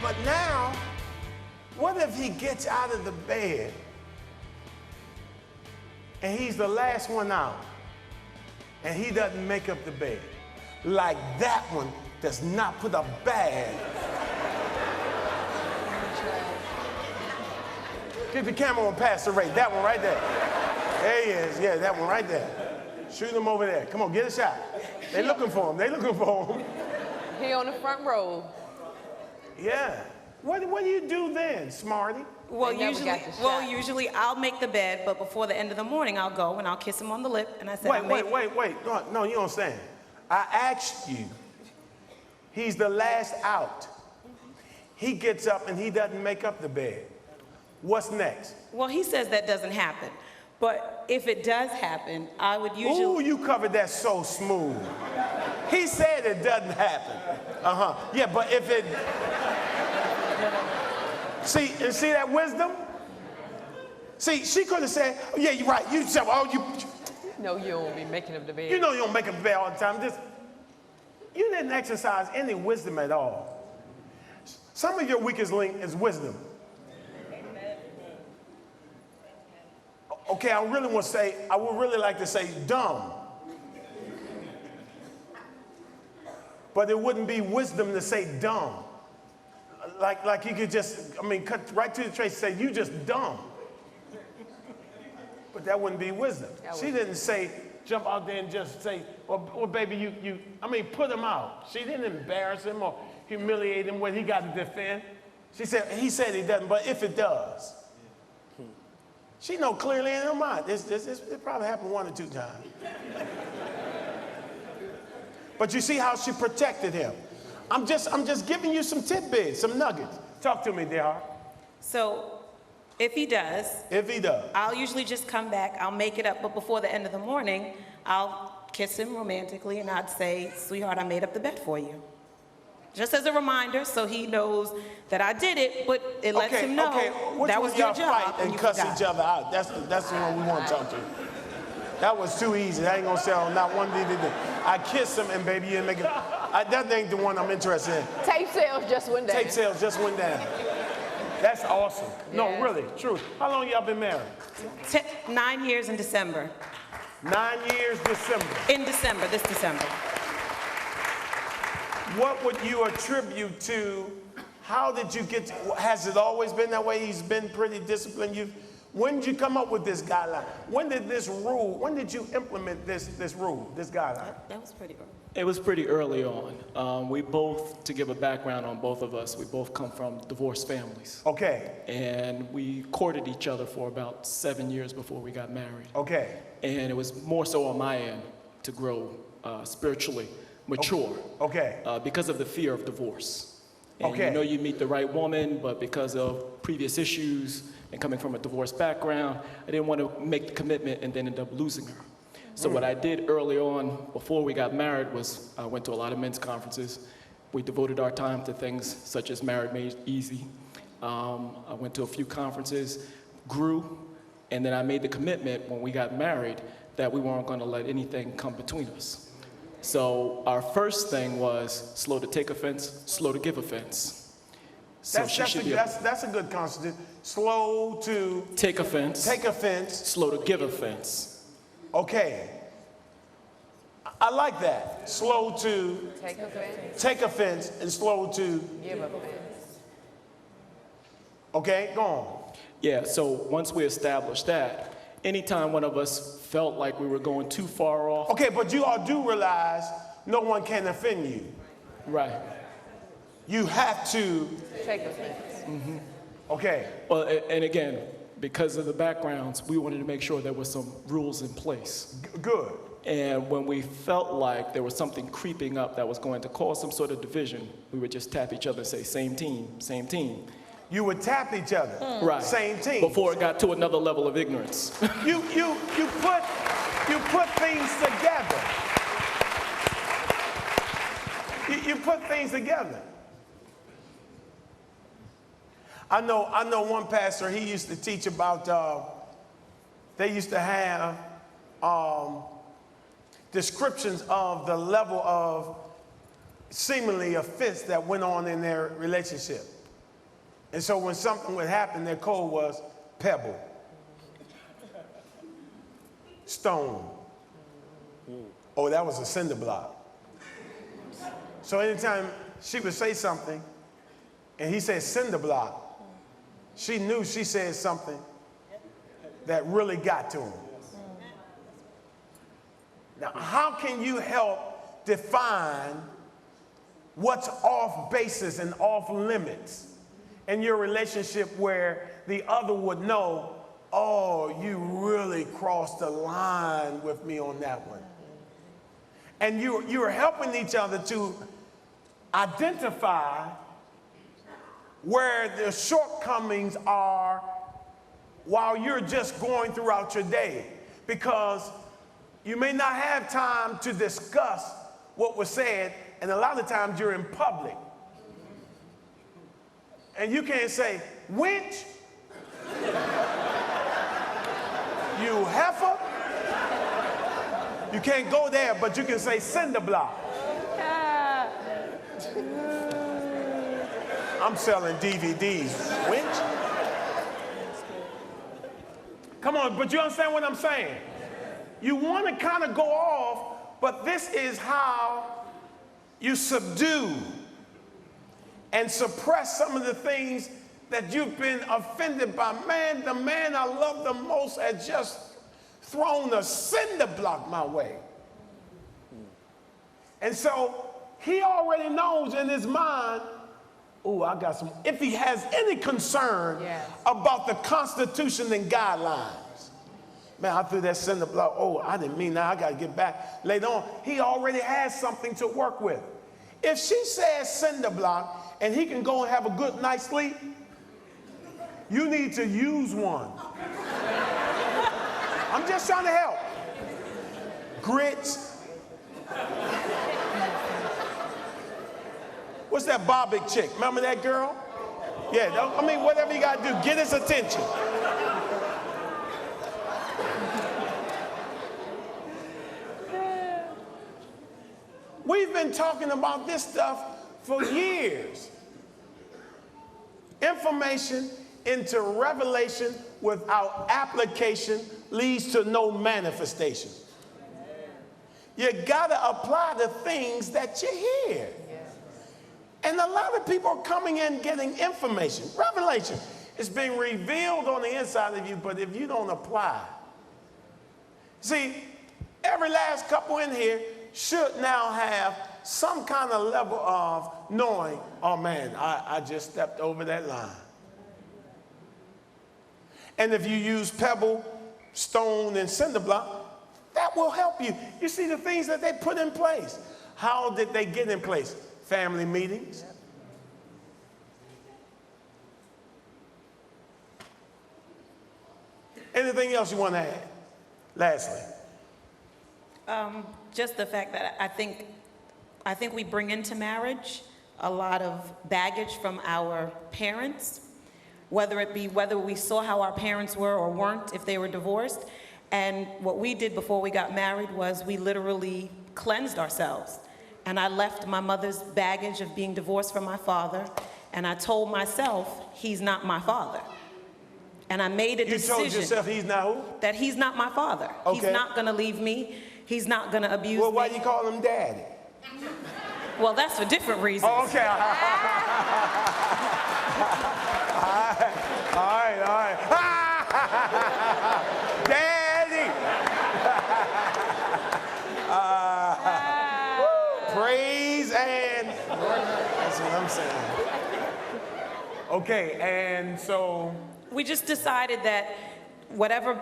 but now, what if he gets out of the bed and he's the last one out and he doesn't make up the bed? Like that one does not put a bag. Get the camera on Pastor Ray. That one right there. There he is. Yeah, that one right there. Shoot him over there. Come on, get a shot. They looking for him. They looking for him. He on the front row. Yeah. What do you do then, Smarty? Well, usually I'll make the bed, but before the end of the morning, I'll go and I'll kiss him on the lip, and I said, Wait. No, you don't understand. I asked you. He's the last out. He gets up and he doesn't make up the bed. What's next? Well, he says that doesn't happen. But if it does happen, I would usually... Ooh, you covered that so smooth. He said it doesn't happen. Yeah, but if it... See that wisdom? See, she could have said, oh, yeah, you're right. You said, No, you don't be making up the bed. You know you don't make up the bed all the time. You didn't exercise any wisdom at all. Some of your weakest link is wisdom. Okay, I would really like to say dumb. But it wouldn't be wisdom to say dumb. Like you could just, cut right to the trace and say, you just dumb. But that wouldn't be wisdom. She didn't say, jump out there and just say, well baby, put him out. She didn't embarrass him or humiliate him when he got to defend. He said he doesn't, but if it does. She know clearly in her mind. It probably happened 1 or 2 times. But you see how she protected him. I'm just giving you some tidbits, some nuggets. Talk to me, dear heart. So, if he does, I'll usually just come back, I'll make it up, but before the end of the morning, I'll kiss him romantically and I'd say, sweetheart, I made up the bed for you. Just as a reminder, so he knows that I did it, but it lets him know that was your job. Fight and cuss each other out. That's the one we want to talk to. That was too easy. I ain't gonna say not one did. I kissed him and baby, you didn't make it. That ain't the one I'm interested in. Tape sales just went down. Tape sales just went down. That's awesome. Yeah. No, really, true. How long y'all been married? 9 years in December. 9 years December. In December, this December. What would you attribute to, how did you get to, has it always been that way? He's been pretty disciplined. When did you come up with this guideline? When did you implement this rule, this guideline? That was pretty early. It was pretty early on. We both, to give a background on both of us, we both come from divorced families. Okay. And we courted each other for about 7 years before we got married. Okay. And it was more so on my end to grow spiritually mature. Okay. Because of the fear of divorce. And okay. You know you meet the right woman, but because of previous issues and coming from a divorced background, I didn't want to make the commitment and then end up losing her. So what I did early on, before we got married, was I went to a lot of men's conferences. We devoted our time to things such as Married Made Easy. I went to a few conferences, grew, and then I made the commitment when we got married that we weren't going to let anything come between us. So our first thing was slow to take offense, slow to give offense. So that's a good concept. Slow to take offense. Take offense. Slow to give offense. Okay. I like that. Slow to take offense and slow to give offense. Okay, go on. Yeah, so once we established that, anytime one of us felt like we were going too far off. Okay, but you all do realize no one can offend you. Right. You have to take offense. Mm-hmm. Okay. Well, and again, because of the backgrounds, we wanted to make sure there were some rules in place. Good. And when we felt like there was something creeping up that was going to cause some sort of division, we would just tap each other and say, same team, same team. You would tap each other. Right. Same team. Before it got to another level of ignorance. You put things together. You put things together. I know one pastor, he used to teach about, they used to have descriptions of the level of seemingly offense that went on in their relationship. And so when something would happen, their code was pebble, stone. Oh, that was a cinder block. So anytime she would say something and he said cinder block, she knew she said something that really got to him. Now, how can you help define what's off basis and off limits in your relationship where the other would know, oh, you really crossed the line with me on that one? And you're helping each other to identify where the shortcomings are while you're just going throughout your day, because you may not have time to discuss what was said, and a lot of times you're in public. And you can't say, wench, you heifer. You can't go there, but you can say cinder block. I'm selling DVDs, wench. Come on, but you understand what I'm saying? You want to kind of go off, but this is how you subdue and suppress some of the things that you've been offended by. Man, the man I love the most has just thrown a cinder block my way. And so he already knows in his mind, oh, I got some, if he has any concern about the Constitution and guidelines. Man, I threw that cinder block. Oh, I didn't mean that. I got to get back later on. He already has something to work with. If she says cinder block and he can go and have a good night's sleep, you need to use one. I'm just trying to help. Grits. What's that Bobic chick? Remember that girl? Yeah, I mean, whatever you got to do, get his attention. We've been talking about this stuff for years. Information into revelation without application leads to no manifestation. You gotta apply the things that you hear. And a lot of people are coming in getting information, revelation. It's being revealed on the inside of you, but if you don't apply. See, every last couple in here should now have some kind of level of knowing, oh man, I just stepped over that line. And if you use pebble, stone, and cinder block, that will help you. You see the things that they put in place. How did they get in place? Family meetings. Anything else you want to add? Lastly. Just the fact that I think we bring into marriage a lot of baggage from our parents, whether we saw how our parents were or weren't if they were divorced. And what we did before we got married was we literally cleansed ourselves. And I left my mother's baggage of being divorced from my father, and I told myself, he's not my father. And I made a decision. You told yourself he's not who? That he's not my father. Okay. He's not gonna leave me. He's not gonna abuse me. Well, why do you call him daddy? Well, that's for different reasons. Oh, okay. All right. Daddy! Praise and... That's what I'm saying. Okay, and so... We just decided that whatever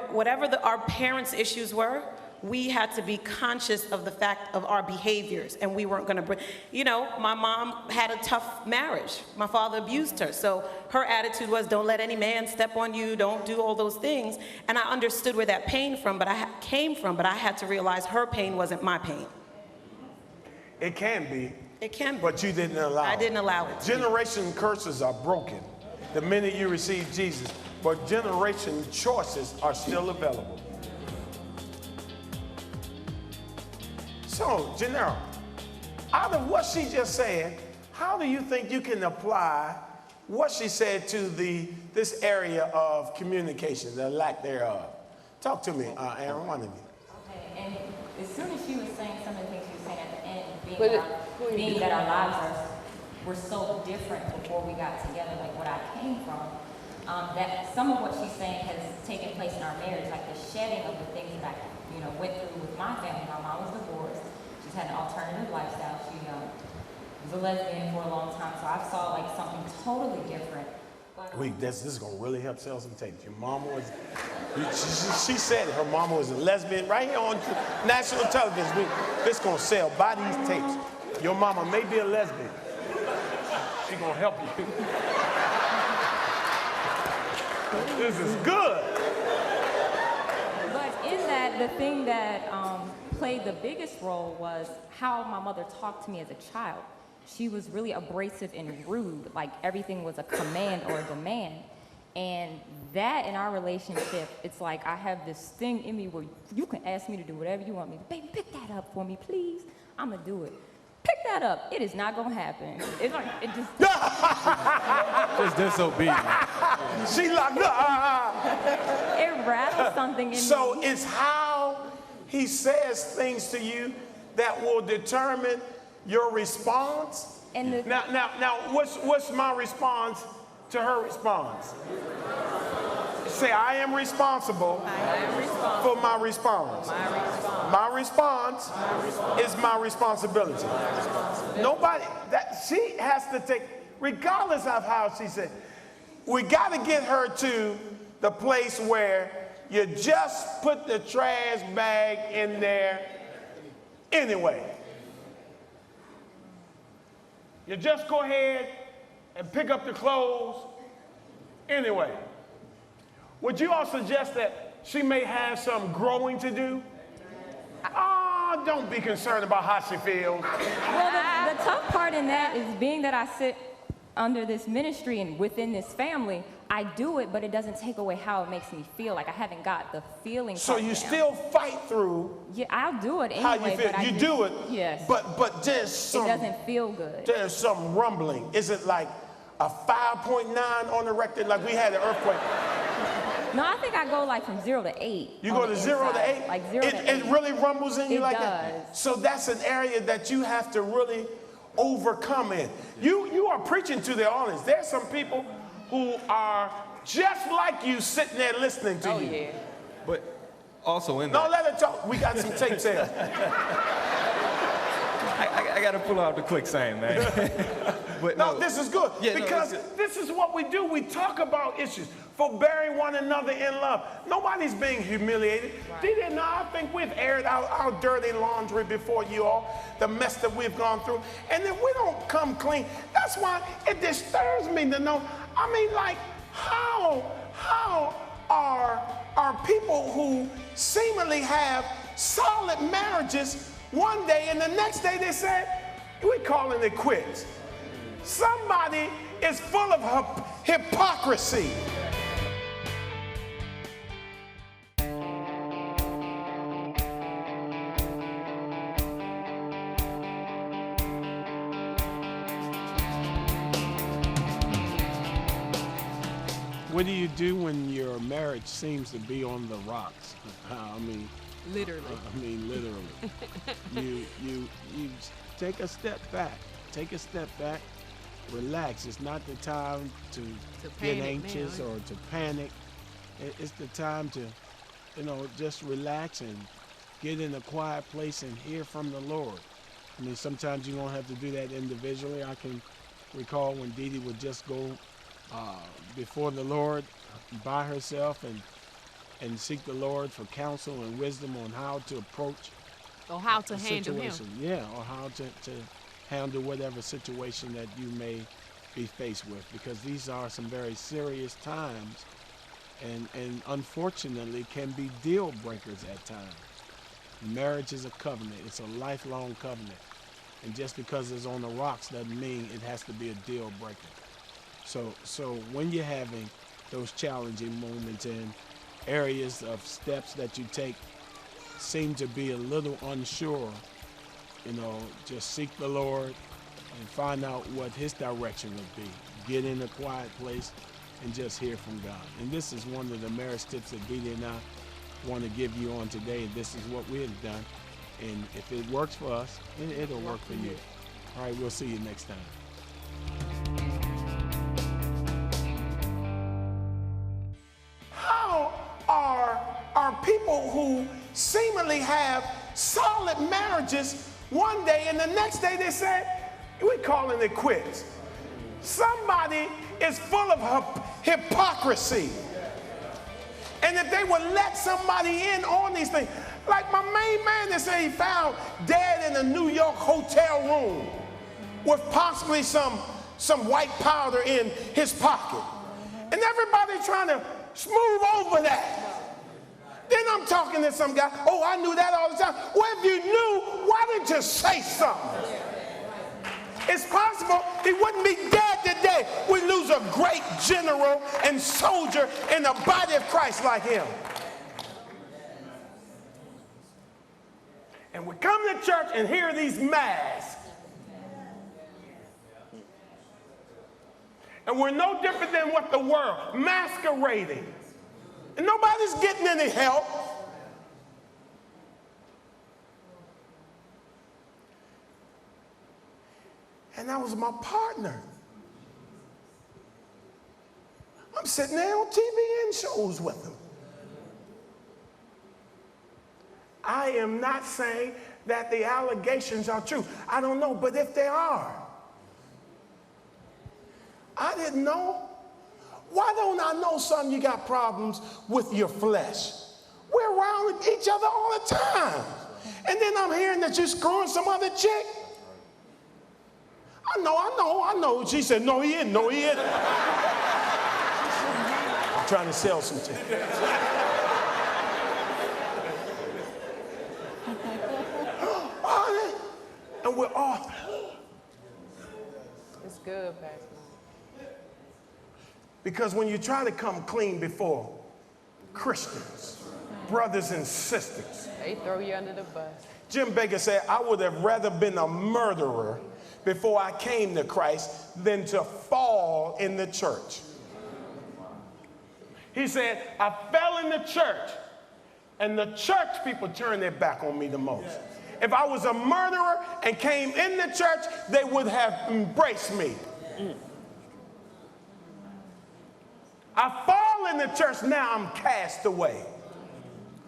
our parents' issues were, we had to be conscious of the fact of our behaviors, and we weren't going to bring, my mom had a tough marriage. My father abused her, so her attitude was, don't let any man step on you, don't do all those things, and I understood where that pain came from, but I had to realize her pain wasn't my pain. It can be. It can be. But you didn't allow it. I didn't allow it. Generation curses are broken the minute you receive Jesus, but generation choices are still available. So, Janelle, out of what she just said, how do you think you can apply what she said to this area of communication, the lack thereof. Talk to me, Aaron, one of you. Okay, and as soon as she was saying some of the things she was saying at the end, But that our lives were so different before we got together, like what I came from, that some of what she's saying has taken place in our marriage, like the shedding of the things that I, went through with my family. My mom was divorced. She's had an alternative lifestyle. She was a lesbian for a long time, so I saw like something totally different. But, This is going to really help sell some tapes. Your mama was, she said it, her mama was a lesbian right here on national television. This going to sell. Buy these tapes. Your mama may be a lesbian. She going to help you. This is good. But in that, the thing that played the biggest role was how my mother talked to me as a child. She was really abrasive and rude, like everything was a command or a demand. And that in our relationship, it's like I have this thing in me where you can ask me to do whatever you want me to. Baby, pick that up for me, please. I'm gonna do it. Pick that up. It is not gonna happen. It's like, it just... Just disobedient. She like, It rattles something in me. So it's how he says things to you that will determine your response. And Now, what's my response to her response? Say, I am responsible for my response. My response is my responsibility. Nobody, that she has to take, regardless of how she said, we got to get her to the place where you just put the trash bag in there anyway. You just go ahead and pick up the clothes anyway. Would you all suggest that she may have some growing to do? Don't be concerned about how she feels. Well, the tough part in that is being that I sit under this ministry and within this family, I do it, but it doesn't take away how it makes me feel. Like I haven't got the feeling. So you down. still fight through. Yeah, I'll do it anyway. How you feel? But You do it. Yes. But there's some. It doesn't feel good. There's some rumbling. Is it like a 5.9 on the Richter? Like we had an earthquake. No, I think I go like from 0 to 8. You go to 0 to 8? Like 0 to 8. It really rumbles in you It like does. that? So that's an area that you have to really overcome in. You are preaching to the audience. There's some people who are just like you sitting there listening to you. yeah. But also in No, that, let her talk. We got some tape sales. I got to pull out the quicksand, man. But No, this is good. Yeah, no, because it's good. this is what we do. We talk about issues, forbearing one another in love. Nobody's being humiliated. Did it not? I think we've aired out our dirty laundry before you all, the mess that we've gone through. And if we don't come clean, that's why it disturbs me to know. I mean, like, how are people who seemingly have solid marriages one day and the next day they said, we're calling it quits. Somebody is full of hypocrisy. What do you do when your marriage seems to be on the rocks? Literally. Literally. you take a step back. Take a step back. Relax. It's not the time to get panic anxious now. or to panic. It's the time to, just relax and get in a quiet place and hear from the Lord. I mean, sometimes you're going to have to do that individually. I can recall when Dee Dee would just go before the Lord by herself and seek the Lord for counsel and wisdom on how to approach Or how to a handle him. situation. Yeah, or how to handle whatever situation that you may be faced with, because these are some very serious times and unfortunately can be deal breakers at times. Marriage is a covenant. It's a lifelong covenant. And just because it's on the rocks doesn't mean it has to be a deal breaker. So when you're having those challenging moments and areas of steps that you take seem to be a little unsure, just seek the Lord, and find out what his direction would be. Get in a quiet place and just hear from God. And this is one of the marriage tips that Dee and I want to give you on today. This is what we have done. And if it works for us, it'll work for you. All right, we'll see you next time. How are people who seemingly have solid marriages one day and the next day they say, we're calling it quits? Somebody is full of hypocrisy. And if they would let somebody in on these things, like my main man that said he found dead in a New York hotel room with possibly some white powder in his pocket. And everybody trying to smooth over that. Then I'm talking to some guy, oh, I knew that all the time. Well, if you knew, why didn't you say something? It's possible he wouldn't be dead today. We lose a great general and soldier in the body of Christ like him. And we come to church and hear these masks. And we're no different than what the world, masquerading. And nobody's getting any help. And that was my partner. I'm sitting there on TV and shows with him. I am not saying that the allegations are true. I don't know, but if they are, I didn't know. Why don't I know, son, you got problems with your flesh? We're around each other all the time. And then I'm hearing that you're screwing some other chick. I know. She said, no, he isn't. I'm trying to sell some chick. And we're off. It's good, Pastor. Because when you try to come clean before Christians, brothers and sisters, They throw you under the bus. Jim Baker said, I would have rather been a murderer before I came to Christ than to fall in the church. He said, I fell in the church, and the church people turned their back on me the most. If I was a murderer and came in the church, they would have embraced me. I fall in the church, now I'm cast away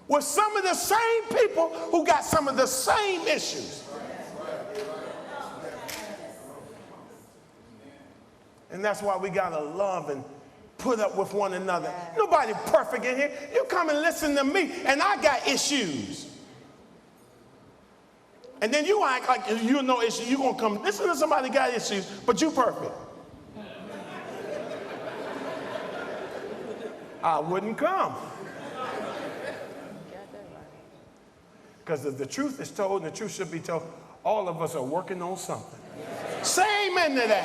with some of the same people who got some of the same issues. And that's why we gotta love and put up with one another. Nobody perfect in here. You come and listen to me, and I got issues. And then you act like you know issues. You gonna come listen to somebody got issues, but you perfect. I wouldn't come. Because if the truth is told, and the truth should be told, all of us are working on something. Say amen to that.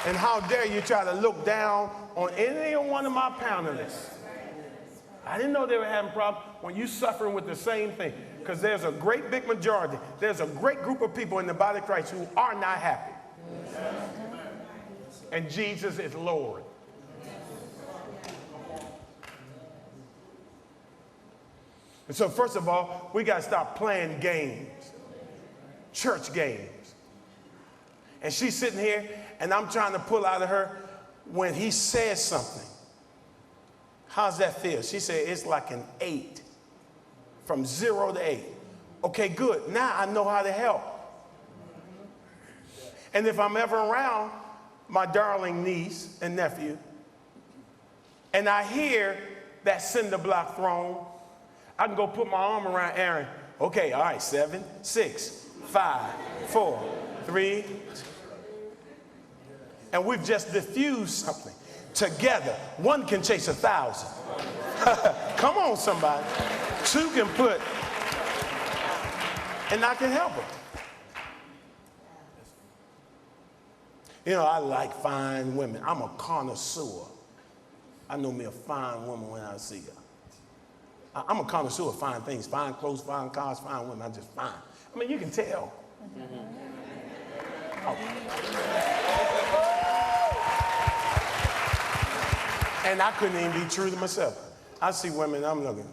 And how dare you try to look down on any one of my panelists. I didn't know they were having problems when you suffering with the same thing. Because there's a great big majority. There's a great group of people in the body of Christ who are not happy. And Jesus is Lord. And so first of all, we got to stop playing games, church games. And she's sitting here, and I'm trying to pull out of her when he says something. How's that feel? She said, it's like an 8, from 0 to 8. Okay, good. Now I know how to help. And if I'm ever around my darling niece and nephew, and I hear that cinder block thrown, I can go put my arm around Aaron. Okay, all right, 7, 6, 5, 4, 3. And we've just diffused something. Together, 1 can chase 1,000. Come on, somebody. 2 can put, and I can help her. You know, I like fine women. I'm a connoisseur. I know me a fine woman when I see her. I'm a connoisseur of fine things, fine clothes, fine cars, fine women. I'm just fine. I mean, you can tell. Oh. And I couldn't even be true to myself. I see women, I'm looking,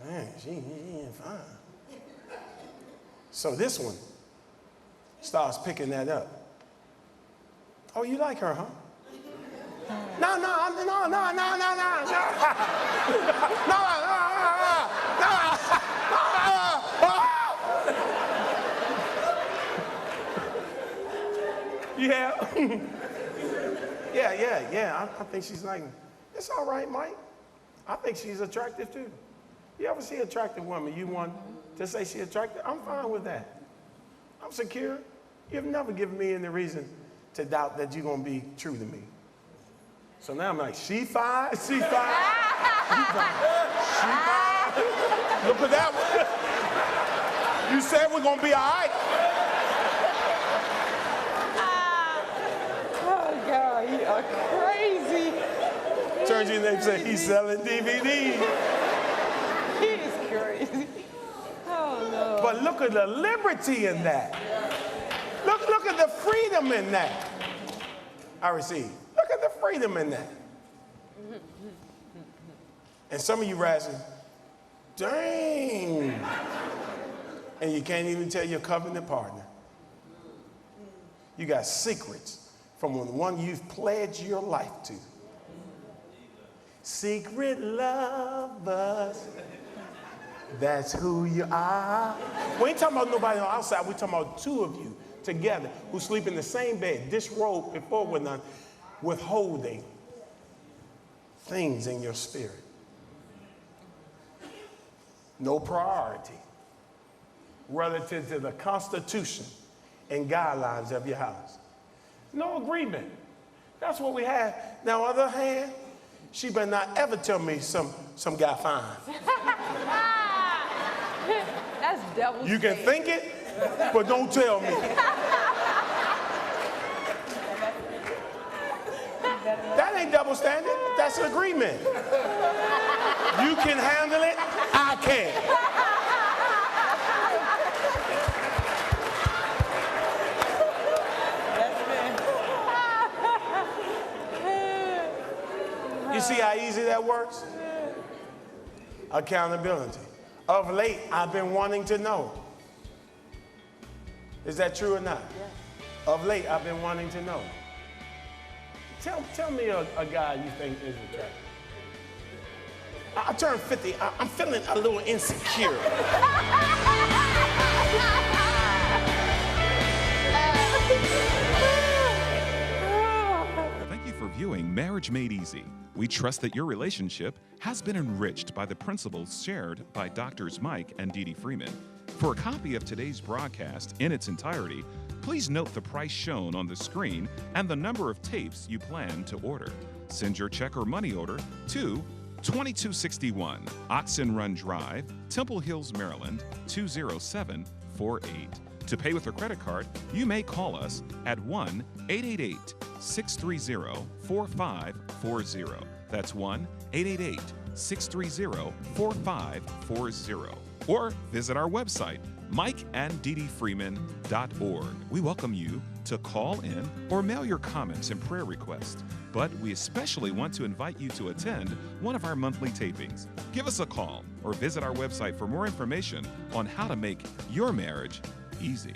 man, she ain't fine. So this one starts picking that up. Oh, you like her, huh? No. Yeah. I think she's like, it's all right, Mike. I think she's attractive too. You ever see an attractive woman, you want to say she's attractive? I'm fine with that. I'm secure. You've never given me any reason to doubt that you're going to be true to me. So now I'm like, she fine. Look at that one. You said we're going to be all right. Oh, God, you are crazy. Turns you and they say he's selling DVDs. He is crazy. Oh, no. But look at the liberty in that. Look at the freedom in that. I receive. Look at the freedom in that. And some of you razzing, dang. And you can't even tell your covenant partner. You got secrets from the one you've pledged your life to. Secret lovers. That's who you are. We ain't talking about nobody on the outside. We're talking about two of you together who sleep in the same bed, disrobed before we're done, withholding things in your spirit. No priority relative to the Constitution and guidelines of your house. No agreement. That's what we have. Now, on the other hand, she better not ever tell me some guy fine. That's double You can think it, but don't tell me. That ain't double standard. That's an agreement. You can handle it, I can't. You see how easy that works? Accountability. Of late, I've been wanting to know. Is that true or not? Yeah. Of late, I've been wanting to know. Tell me a guy you think is attractive. I turned 50. I'm feeling a little insecure. Thank you for viewing Marriage Made Easy. We trust that your relationship has been enriched by the principles shared by Doctors Mike and Dee Dee Freeman. For a copy of today's broadcast in its entirety, please note the price shown on the screen and the number of tapes you plan to order. Send your check or money order to 2261 Oxen Run Drive, Temple Hills, Maryland 20748. To pay with a credit card, you may call us at 1-888-630-4540. That's 1-888-630-4540. Or visit our website, mikeandddfreeman.org. We welcome you to call in or mail your comments and prayer requests. But we especially want to invite you to attend one of our monthly tapings. Give us a call or visit our website for more information on how to make your marriage easy.